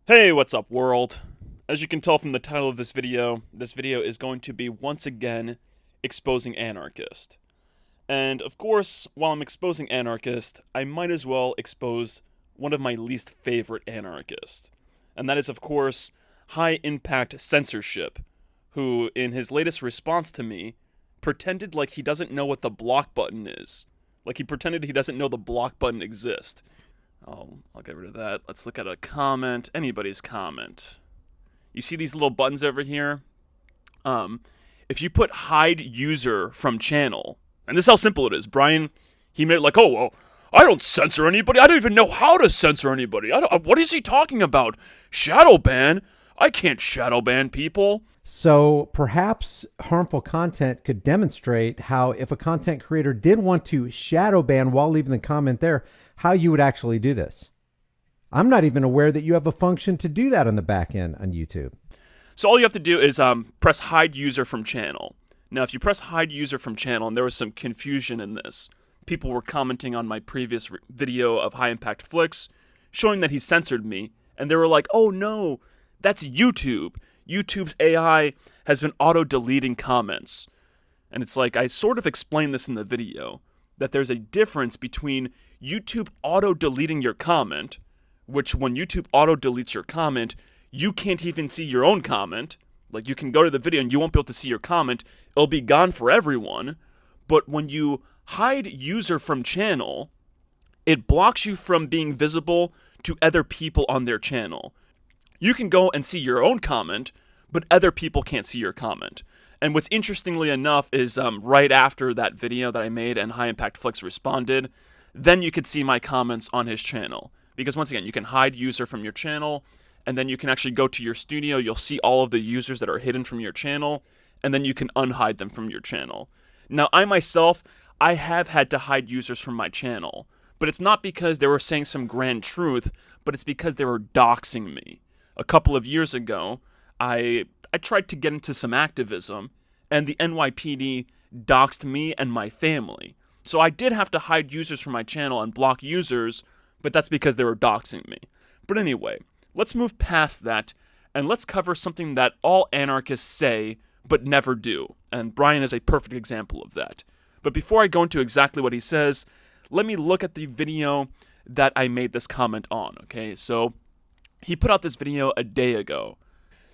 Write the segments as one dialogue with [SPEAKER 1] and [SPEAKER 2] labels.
[SPEAKER 1] Hey, what's up, world? As you can tell from the title of this video is going to be once again exposing Anarchist. And of course, while I'm exposing Anarchist, I might as well expose one of my least favorite anarchists. And that is, of course, High Impact Censorship, who, in his latest response to me, pretended like he doesn't know what the block button is. Like he pretended he doesn't know the block button exists. I'll get rid of that. Let's look at a comment. Anybody's comment. You see these little buttons over here? If you put hide user from channel, and this is how simple it is. Brian, he made it like, oh, well, I don't censor anybody. I don't even know how to censor anybody. What is he talking about? Shadow ban? I can't shadow ban people.
[SPEAKER 2] So perhaps harmful content could demonstrate how if a content creator did want to shadow ban while leaving the comment there, how you would actually do this. I'm not even aware that you have a function to do that on the back end on YouTube.
[SPEAKER 1] So all you have to do is press hide user from channel. Now, if you press hide user from channel, and there was some confusion in this, people were commenting on my previous video of High Impact Flicks, showing that he censored me, and they were like, oh no, that's YouTube. YouTube's AI has been auto-deleting comments. And it's like, I sort of explained this in the video, that there's a difference between YouTube auto-deleting your comment, which when YouTube auto-deletes your comment, you can't even see your own comment. Like, you can go to the video and you won't be able to see your comment. It'll be gone for everyone. But when you hide user from channel, it blocks you from being visible to other people on their channel. You can go and see your own comment, but other people can't see your comment. And what's interestingly enough is right after that video that I made and High Impact Flicks responded, then you could see my comments on his channel. Because once again, you can hide user from your channel, and then you can actually go to your studio, you'll see all of the users that are hidden from your channel, and then you can unhide them from your channel. Now, I myself, I have had to hide users from my channel, but it's not because they were saying some grand truth, but it's because they were doxing me. A couple of years ago, I tried to get into some activism, and the NYPD doxed me and my family. So I did have to hide users from my channel and block users, but that's because they were doxing me. But anyway, let's move past that, and let's cover something that all anarchists say, but never do. And Brian is a perfect example of that. But before I go into exactly what he says, let me look at the video that I made this comment on, okay? So he put out this video a day ago.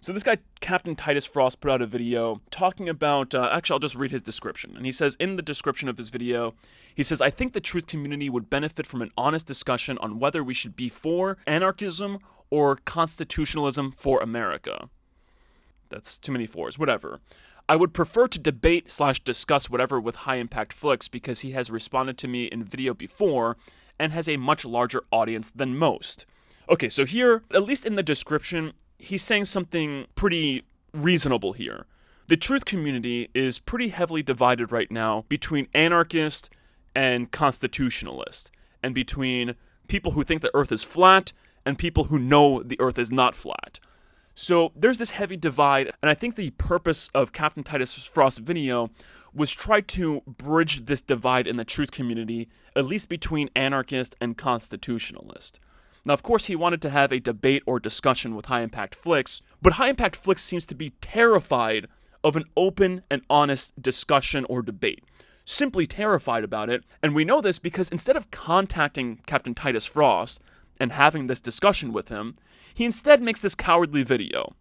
[SPEAKER 1] So this guy, Captain Titus Frost, put out a video talking about, actually I'll just read his description. And he says, in the description of his video, he says, I think the truth community would benefit from an honest discussion on whether we should be for anarchism or constitutionalism for America. That's too many fours, whatever. I would prefer to debate/discuss whatever with High Impact Flicks because he has responded to me in video before and has a much larger audience than most. Okay, so here, at least in the description, he's saying something pretty reasonable here. The truth community is pretty heavily divided right now between anarchist and constitutionalist, and between people who think the earth is flat and people who know the earth is not flat. So there's this heavy divide, and I think the purpose of Captain Titus Frost's video was try to bridge this divide in the truth community, at least between anarchist and constitutionalist. Now, of course, he wanted to have a debate or discussion with High Impact Flicks, but High Impact Flicks seems to be terrified of an open and honest discussion or debate. Simply terrified about it, and we know this because instead of contacting Captain Titus Frost and having this discussion with him, he instead makes this cowardly video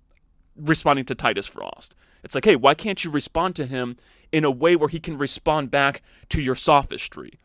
[SPEAKER 1] responding to Titus Frost. It's like, hey, why can't you respond to him in a way where he can respond back to your sophistry?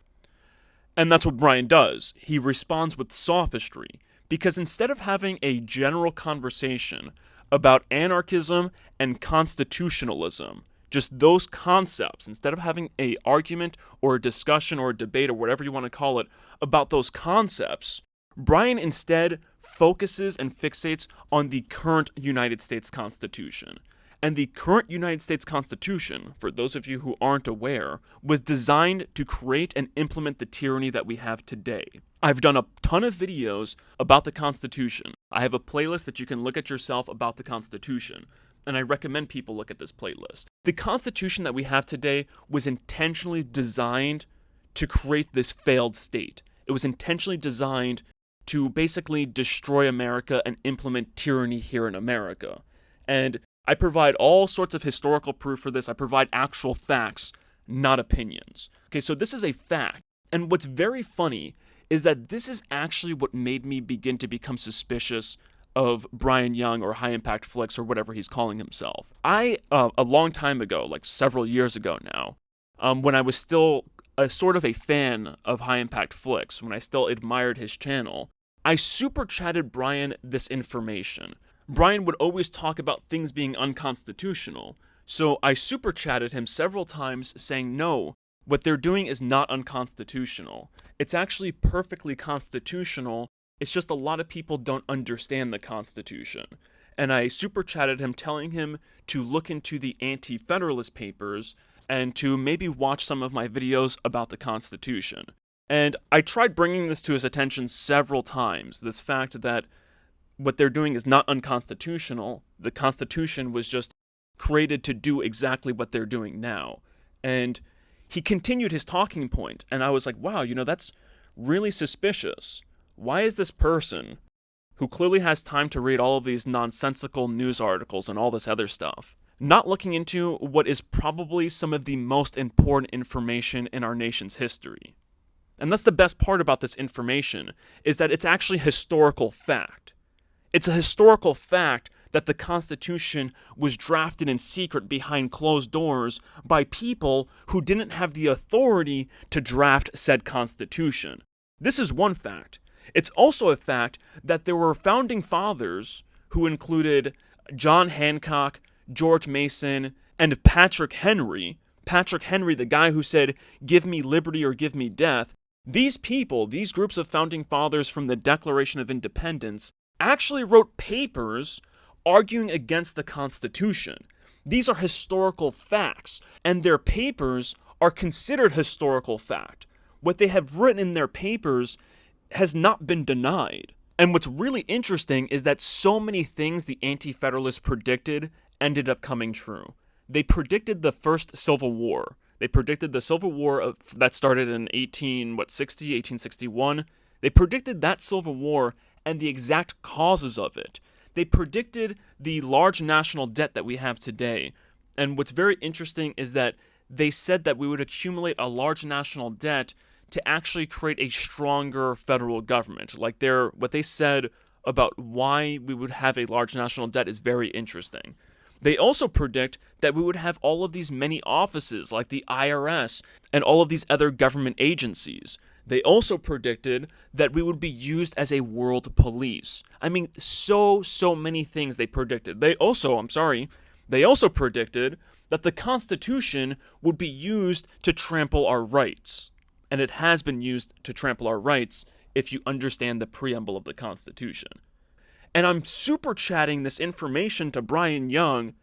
[SPEAKER 1] And that's what Brian does. He responds with sophistry, because instead of having a general conversation about anarchism and constitutionalism, just those concepts, instead of having an argument or a discussion or a debate or whatever you want to call it about those concepts, Brian instead focuses and fixates on the current United States Constitution. And the current United States Constitution, for those of you who aren't aware, was designed to create and implement the tyranny that we have today. I've done a ton of videos about the Constitution. I have a playlist that you can look at yourself about the Constitution, and I recommend people look at this playlist. The Constitution that we have today was intentionally designed to create this failed state. It was intentionally designed to basically destroy America and implement tyranny here in America. And I provide all sorts of historical proof for this. I provide actual facts, not opinions. Okay, so this is a fact. And what's very funny is that this is actually what made me begin to become suspicious of Brian Young or High Impact Flicks or whatever he's calling himself. A long time ago, like several years ago now, when I was still a sort of a fan of High Impact Flicks, when I still admired his channel, I super chatted Brian this information. Brian would always talk about things being unconstitutional, so I super chatted him several times saying, no, what they're doing is not unconstitutional. It's actually perfectly constitutional. It's just a lot of people don't understand the Constitution. And I super chatted him telling him to look into the Anti-Federalist Papers and to maybe watch some of my videos about the Constitution. And I tried bringing this to his attention several times, this fact that what they're doing is not unconstitutional. The Constitution was just created to do exactly what they're doing now. And he continued his talking point, and I was like, wow, that's really suspicious. Why is this person, who clearly has time to read all of these nonsensical news articles and all this other stuff, not looking into what is probably some of the most important information in our nation's history? And that's the best part about this information, is that it's actually historical fact. It's a historical fact that the Constitution was drafted in secret behind closed doors by people who didn't have the authority to draft said Constitution. This is one fact. It's also a fact that there were founding fathers who included John Hancock, George Mason, and Patrick Henry. Patrick Henry, the guy who said, "Give me liberty or give me death." These people, these groups of founding fathers from the Declaration of Independence, actually wrote papers arguing against the Constitution. These are historical facts, and their papers are considered historical fact. What they have written in their papers has not been denied. And what's really interesting is that so many things the Anti-Federalists predicted ended up coming true. They predicted the first Civil War. They predicted the Civil War that started in 1861. They predicted that Civil War and the exact causes of it. They predicted the large national debt that we have today. And what's very interesting is that they said that we would accumulate a large national debt to actually create a stronger federal government. Like what they said about why we would have a large national debt is very interesting. They also predict that we would have all of these many offices like the IRS and all of these other government agencies. They also predicted that we would be used as a world police. I mean, so many things they predicted. They also predicted that the Constitution would be used to trample our rights. And it has been used to trample our rights if you understand the preamble of the Constitution. And I'm super chatting this information to Brian Young,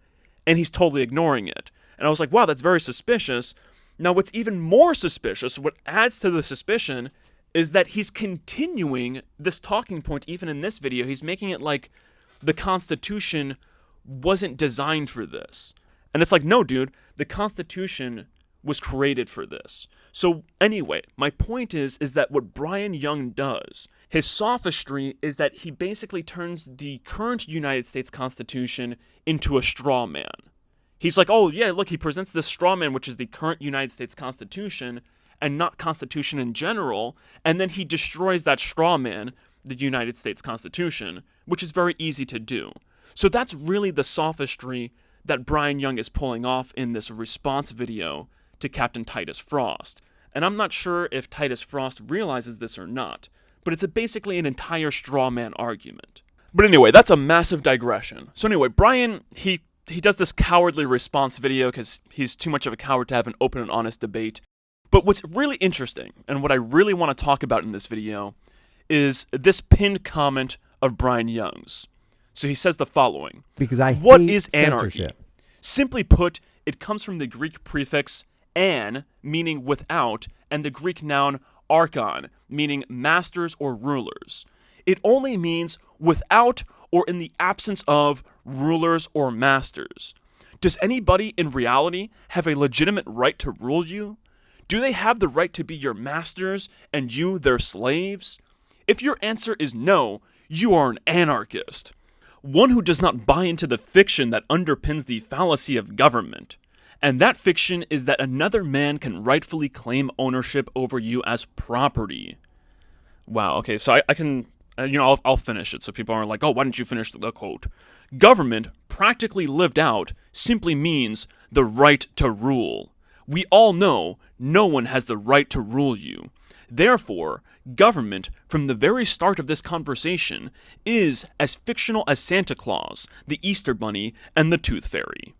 [SPEAKER 1] and he's totally ignoring it. And I was like, wow, that's very suspicious. Now, what's even more suspicious, what adds to the suspicion, is that he's continuing this talking point even in this video. He's making it like the Constitution wasn't designed for this. And it's like, no, dude, the Constitution was created for this. So anyway, my point is that what Brian Young does, his sophistry, is that he basically turns the current United States Constitution into a straw man. He's like, oh yeah, look, he presents this straw man, which is the current United States Constitution, and not Constitution in general, and then he destroys that straw man, the United States Constitution, which is very easy to do. So that's really the sophistry that Brian Young is pulling off in this response video to Captain Titus Frost. And I'm not sure if Titus Frost realizes this or not, but it's basically an entire straw man argument. But anyway, that's a massive digression. So anyway, Brian, he does this cowardly response video because he's too much of a coward to have an open and honest debate. But what's really interesting, and what I really want to talk about in this video, is this pinned comment of Brian Young's. So he says the following.
[SPEAKER 2] Because
[SPEAKER 1] what is anarchy?
[SPEAKER 2] Censorship.
[SPEAKER 1] Simply put, it comes from the Greek prefix an, meaning without, and the Greek noun archon, meaning masters or rulers. It only means without or in the absence of rulers or masters. Does anybody in reality have a legitimate right to rule you? Do they have the right to be your masters and you their slaves? If your answer is no, you are an anarchist. One who does not buy into the fiction that underpins the fallacy of government. And that fiction is that another man can rightfully claim ownership over you as property. Wow, okay, so I can, I'll finish it so people aren't like, oh, why didn't you finish the quote? Government, practically lived out, simply means the right to rule. We all know no one has the right to rule you. Therefore, government, from the very start of this conversation, is as fictional as Santa Claus, the Easter Bunny, and the Tooth Fairy.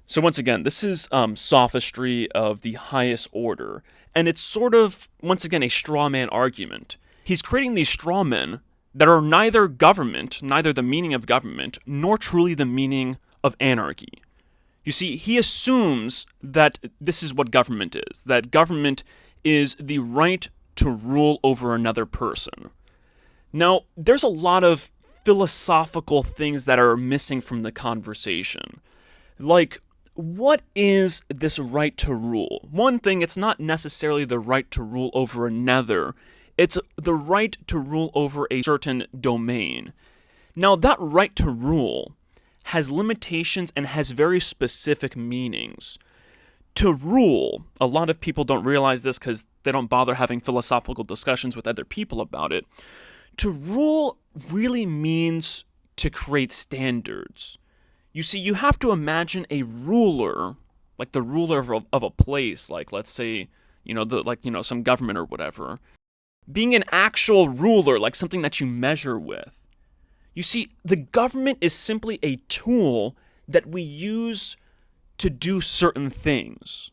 [SPEAKER 1] So once again, this is sophistry of the highest order, and it's sort of, once again, a straw man argument. He's creating these straw men that are neither government, neither the meaning of government, nor truly the meaning of anarchy. You see, he assumes that this is what government is, that government is the right to rule over another person. Now, there's a lot of philosophical things that are missing from the conversation. Like, what is this right to rule? One thing, it's not necessarily the right to rule over another. It's the right to rule over a certain domain. Now, that right to rule has limitations and has very specific meanings. To rule, a lot of people don't realize this because they don't bother having philosophical discussions with other people about it. To rule really means to create standards. You see, you have to imagine a ruler, like the ruler of a place, like let's say, some government or whatever, being an actual ruler, like something that you measure with. You see, the government is simply a tool that we use to do certain things.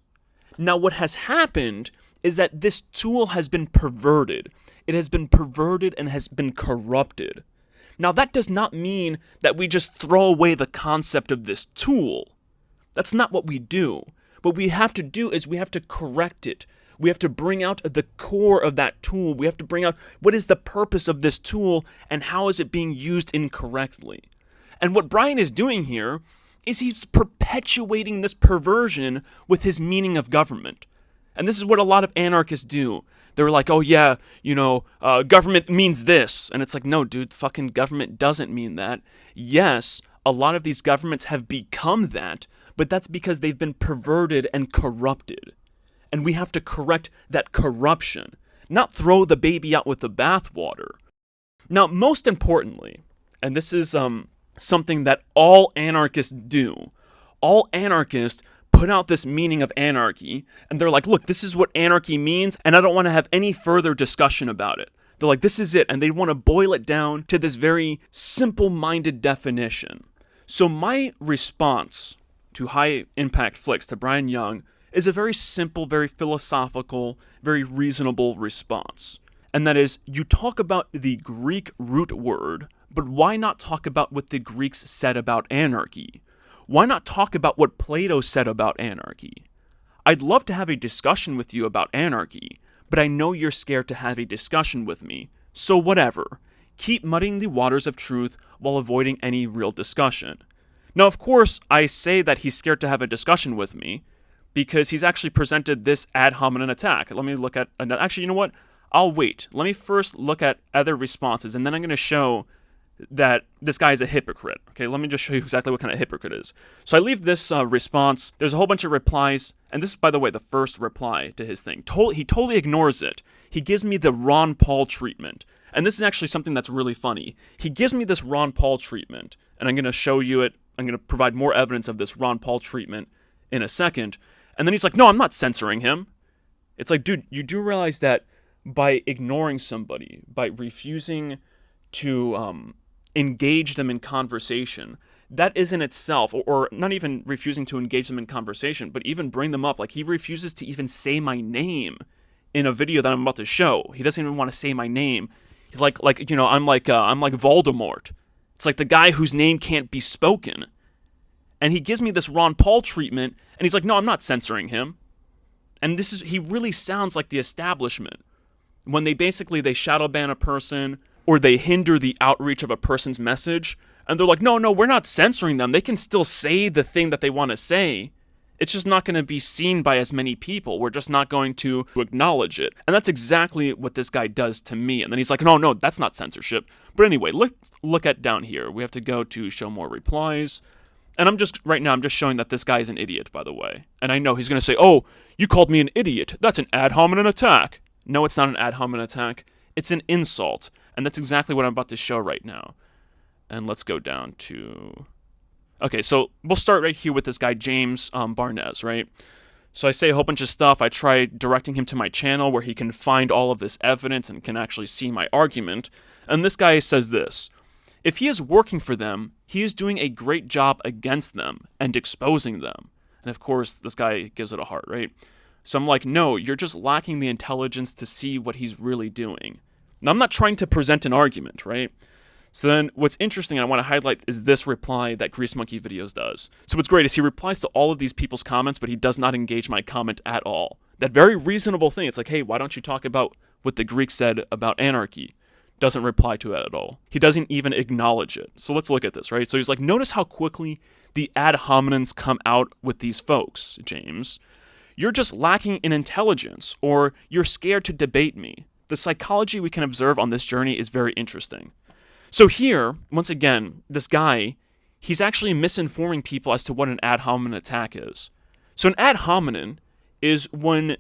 [SPEAKER 1] Now, what has happened is that this tool has been perverted. It has been perverted and has been corrupted. Now, that does not mean that we just throw away the concept of this tool. That's not what we do. What we have to do is we have to correct it. We have to bring out the core of that tool. We have to bring out what is the purpose of this tool and how is it being used incorrectly. And what Brian is doing here is he's perpetuating this perversion with his meaning of government. And this is what a lot of anarchists do. They're like, oh yeah, government means this. And it's like, no, dude, fucking government doesn't mean that. Yes, a lot of these governments have become that, but that's because they've been perverted and corrupted. And we have to correct that corruption, not throw the baby out with the bathwater. Now, most importantly, and this is something that all anarchists do, all anarchists put out this meaning of anarchy, and they're like, look, this is what anarchy means, and I don't want to have any further discussion about it. They're like, this is it, and they want to boil it down to this very simple-minded definition. So my response to High Impact Flicks, to Brian Young, is a very simple, very philosophical, very reasonable response. And that is, you talk about the Greek root word, but why not talk about what the Greeks said about anarchy? Why not talk about what Plato said about anarchy? I'd love to have a discussion with you about anarchy, but I know you're scared to have a discussion with me, so whatever. Keep muddying the waters of truth while avoiding any real discussion. Now, of course, I say that he's scared to have a discussion with me because he's actually presented this AdHominem Attack. Let me look at another. Actually, you know what? I'll wait. Let me first look at other responses, and then I'm going to show that this guy is a hypocrite. Okay, let me just show you exactly what kind of hypocrite is. So I leave this response. There's a whole bunch of replies, and this is, by the way, the first reply to his thing. He totally ignores it. He gives me the Ron Paul treatment, and this is actually something that's really funny. He gives me this Ron Paul treatment, and I'm going to show you it. I'm going to provide more evidence of this Ron Paul treatment in a second, and then he's like, no, I'm not censoring him. It's like, dude, you do realize that by ignoring somebody, by refusing to engage them in conversation, that is in itself, or not even refusing to engage them in conversation, but even bring them up. Like, he refuses to even say my name in a video that I'm about to show. He doesn't even want to say my name. He's like I'm like Voldemort. It's like the guy whose name can't be spoken. And he gives me this Ron Paul treatment, and he's like, no, I'm not censoring him. And he really sounds like the establishment. When they shadow ban a person, or they hinder the outreach of a person's message, and they're like, no, we're not censoring them. They can still say the thing that they want to say. it's just not going to be seen by as many people. We're just not going to acknowledge it. And that's exactly what this guy does to me. And then he's like, no, that's not censorship. But anyway, let's look at down here. We have to go to show more replies. And right now I'm just showing that this guy is an idiot, by the way. And I know he's going to say, oh, you called me an idiot. That's an AdHominem Attack. No, it's not an AdHominem Attack. It's an insult. And that's exactly what I'm about to show right now. And let's go down to... Okay, so we'll start right here with this guy, James Barnes, right? So I say a whole bunch of stuff. I try directing him to my channel where he can find all of this evidence and can actually see my argument. And this guy says this: if he is working for them, he is doing a great job against them and exposing them. And of course, this guy gives it a heart, right? So I'm like, no, you're just lacking the intelligence to see what he's really doing. Now, I'm not trying to present an argument, right? So then what's interesting I want to highlight is this reply that Grease Monkey Videos does. So what's great is he replies to all of these people's comments, but he does not engage my comment at all. That very reasonable thing. It's like, hey, why don't you talk about what the Greeks said about anarchy? Doesn't reply to it at all. He doesn't even acknowledge it. So let's look at this, right? So he's like, notice how quickly the ad hominems come out with these folks, James. You're just lacking in intelligence, or you're scared to debate me. The psychology we can observe on this journey is very interesting. So here, once again, this guy, he's actually misinforming people as to what an ad hominem attack is. So an ad hominem is when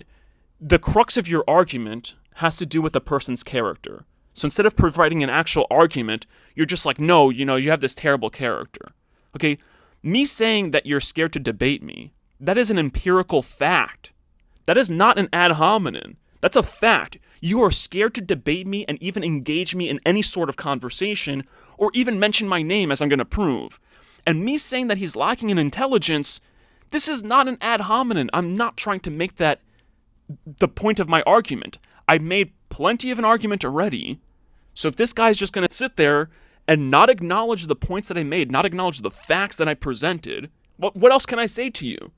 [SPEAKER 1] the crux of your argument has to do with a person's character. So instead of providing an actual argument, you're just like, no, you have this terrible character. Okay, me saying that you're scared to debate me, that is an empirical fact. That is not an ad hominem. That's a fact. You are scared to debate me and even engage me in any sort of conversation, or even mention my name, as I'm going to prove. And me saying that he's lacking in intelligence, this is not an ad hominem. I'm not trying to make that the point of my argument. I made plenty of an argument already. So if this guy's just going to sit there and not acknowledge the points that I made, not acknowledge the facts that I presented, what else can I say to you?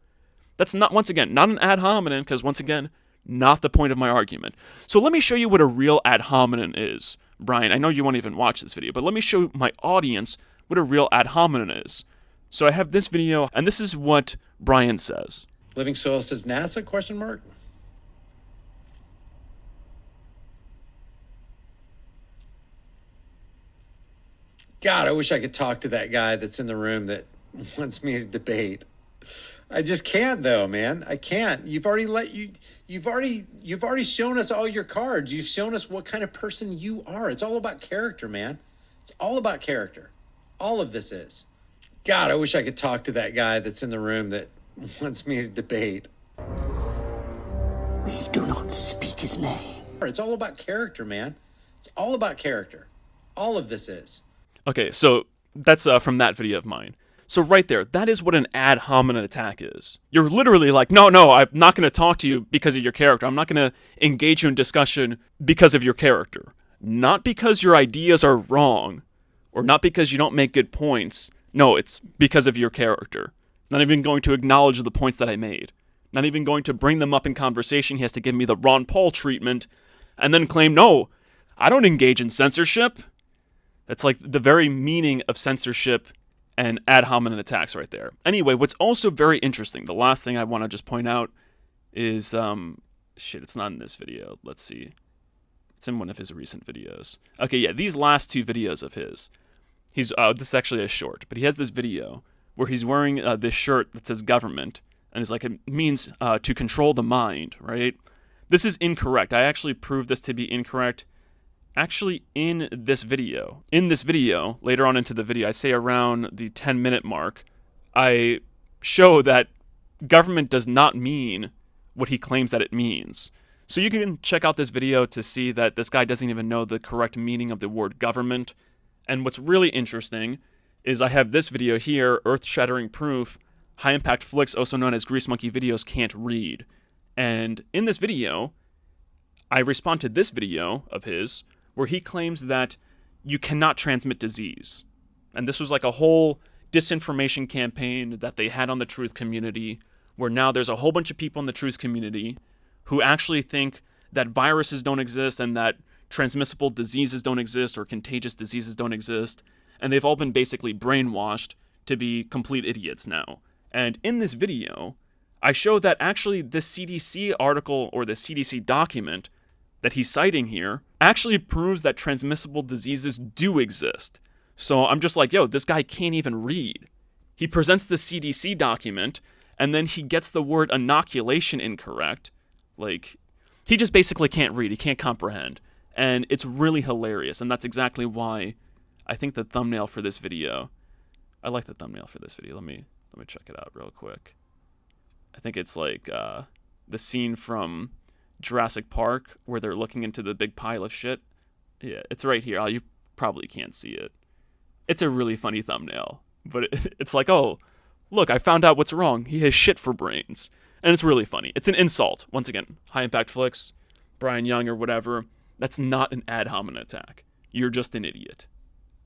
[SPEAKER 1] That's not, once again, not an ad hominem, because once again, not the point of my argument. So let me show you what a real ad hominem is. Brian, I know you won't even watch this video, but let me show my audience what a real ad hominem is. So I have this video, and this is what Brian says.
[SPEAKER 3] Living Soil says NASA, question mark? God, I wish I could talk to that guy that's in the room that wants me to debate. I just can't, though, man. I can't. You've already shown us all your cards. You've shown us what kind of person you are. It's all about character, man. It's all about character. All of this is. God, I wish I could talk to that guy that's in the room that wants me to debate.
[SPEAKER 4] We do not speak his name.
[SPEAKER 3] It's all about character, man. It's all about character. All of this is.
[SPEAKER 1] Okay, so that's from that video of mine. So right there, that is what an ad hominem attack is. You're literally like, no, I'm not going to talk to you because of your character. I'm not going to engage you in discussion because of your character. Not because your ideas are wrong, or not because you don't make good points. No, it's because of your character. Not even going to acknowledge the points that I made. Not even going to bring them up in conversation. He has to give me the Ron Paul treatment, and then claim, no, I don't engage in censorship. That's like the very meaning of censorship and ad hominem attacks right there. Anyway, what's also very interesting, the last thing I want to just point out is, it's not in this video. Let's see. It's in one of his recent videos. Okay, yeah, these last two videos of his. This is actually a short, but he has this video where he's wearing this shirt that says government, and it's like, it means to control the mind, right? This is incorrect. I actually proved this to be incorrect actually in this video. In this video, later on into the video, I say around the 10-minute mark, I show that government does not mean what he claims that it means. So you can check out this video to see that this guy doesn't even know the correct meaning of the word government. And what's really interesting is I have this video here, Earth-Shattering Proof, High-Impact Flicks, also known as Grease Monkey Videos, Cant Read. And in this video, I respond to this video of his, where he claims that you cannot transmit disease. And this was like a whole disinformation campaign that they had on the truth community, where now there's a whole bunch of people in the truth community who actually think that viruses don't exist and that transmissible diseases don't exist or contagious diseases don't exist. And they've all been basically brainwashed to be complete idiots now. And in this video, I show that actually the CDC article or the CDC document that he's citing here actually proves that transmissible diseases do exist. So I'm just like, yo, this guy can't even read. He presents the CDC document, and then he gets the word inoculation incorrect. Like, he just basically can't read. He can't comprehend. And it's really hilarious, and that's exactly why I think the thumbnail for this video... I like the thumbnail for this video. Let me check it out real quick. I think it's like the scene from Jurassic Park where they're looking into the big pile of shit. Yeah, it's right here. Oh, you probably can't see it. It's a really funny thumbnail, but it's like, oh, look, I found out what's wrong. He has shit for brains. And it's really funny. It's an insult. Once again, High Impact Flicks, Brian Young or whatever. That's not an ad hominem attack. You're just an idiot.